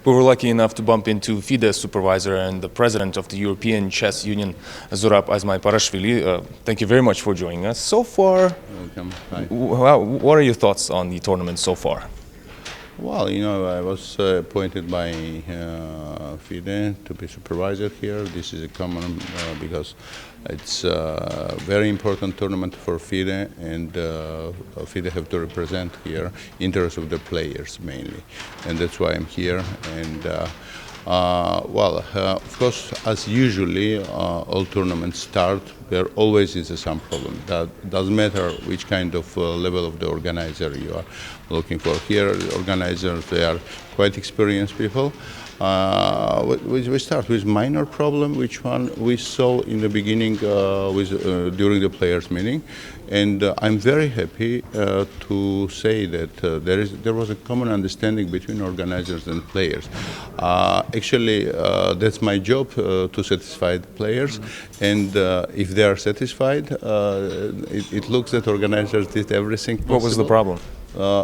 We were lucky enough to bump into FIDE supervisor and the president of the European Chess Union, Zurab Azmaiparashvili. Thank you very much for joining us. So far, welcome. Hi. What are your thoughts on the tournament so far? Well, I was appointed by FIDE to be supervisor here. This is a common because it's a very important tournament for FIDE, and FIDE have to represent here interests of the players mainly, and that's why I'm here. And of course, as usually, all tournaments start, there always is some problem. That doesn't matter which kind of level of the organizer you are looking for. Here, the organizers, they are quite experienced people. We start with minor problem, which one we saw in the beginning during the players' meeting, and I'm very happy to say that there was a common understanding between organizers and players. Actually, that's my job to satisfy the players, and if they are satisfied, it looks that organizers did everything possible. What was the problem?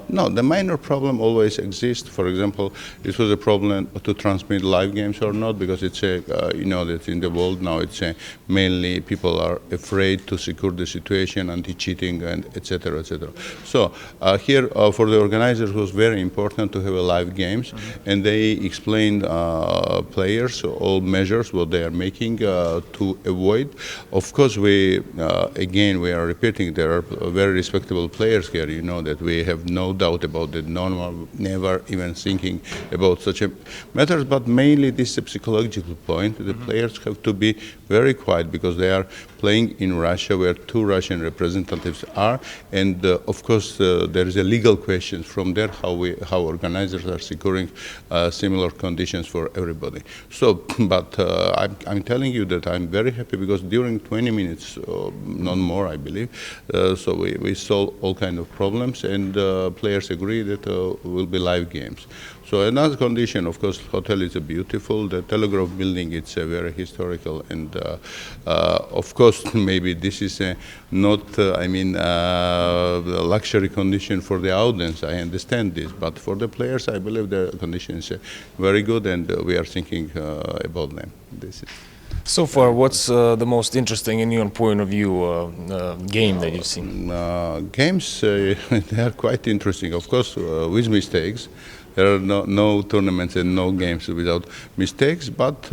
No, the minor problem always exists. For example, it was a problem to transmit live games or not, because it's that in the world now it's mainly people are afraid to secure the situation, anti-cheating, and etc. etc. So here for the organizers it was very important to have a live games, and they explained players all measures what they are making to avoid. Of course, we are repeating, there are very respectable players here. You know that we have no doubt about the normal, never even thinking about such a matters, but mainly this is a psychological point. The players have to be very quiet because they are playing in Russia, where 2 Russian representatives are, and of course there is a legal question from there how organizers are securing similar conditions for everybody. So, but I'm telling you that I'm very happy because during 20 minutes, not more, I believe, so we solved all kind of problems, and players agree that will be live games. So another condition, of course, hotel is beautiful. The Telegraph building, it's very historical, and of course, maybe this is not, the luxury condition for the audience. I understand this, but for the players, I believe the condition is very good, and we are thinking about them. This is. So far, what's the most interesting, in your point of view, game that you've seen? Games, they are quite interesting, of course, with mistakes. There are no tournaments and no games without mistakes, but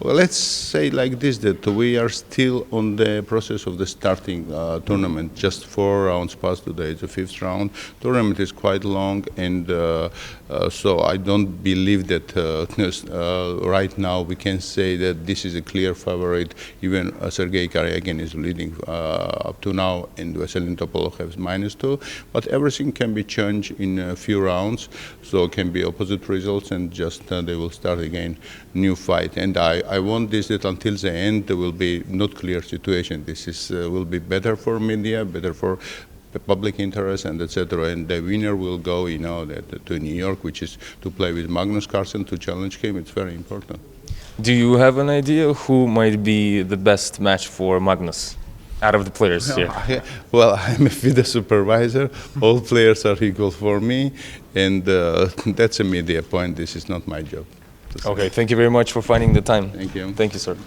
let's say like this, that we are still on the process of the starting tournament. Just 4 rounds passed today, it's the 5th round. Tournament is quite long, and so I don't believe that right now we can say that this is a clear favorite. Even Sergei Karyakin is leading up to now, and Vasilin Topolov has -2, but everything can be changed in a few rounds. So it can be opposite results, and just they will start again new fight. And I want this, that until the end there will be not clear situation. This is will be better for media, better for the public interest, and etc. And the winner will go, to New York, which is to play with Magnus Carlsen, to challenge him. It's very important. Do you have an idea who might be the best match for Magnus? Out of the players here? Well, I'm a FIDE supervisor. All players are equal for me, and that's a media point. This is not my job. Okay, thank you very much for finding the time. Thank you. Thank you, sir.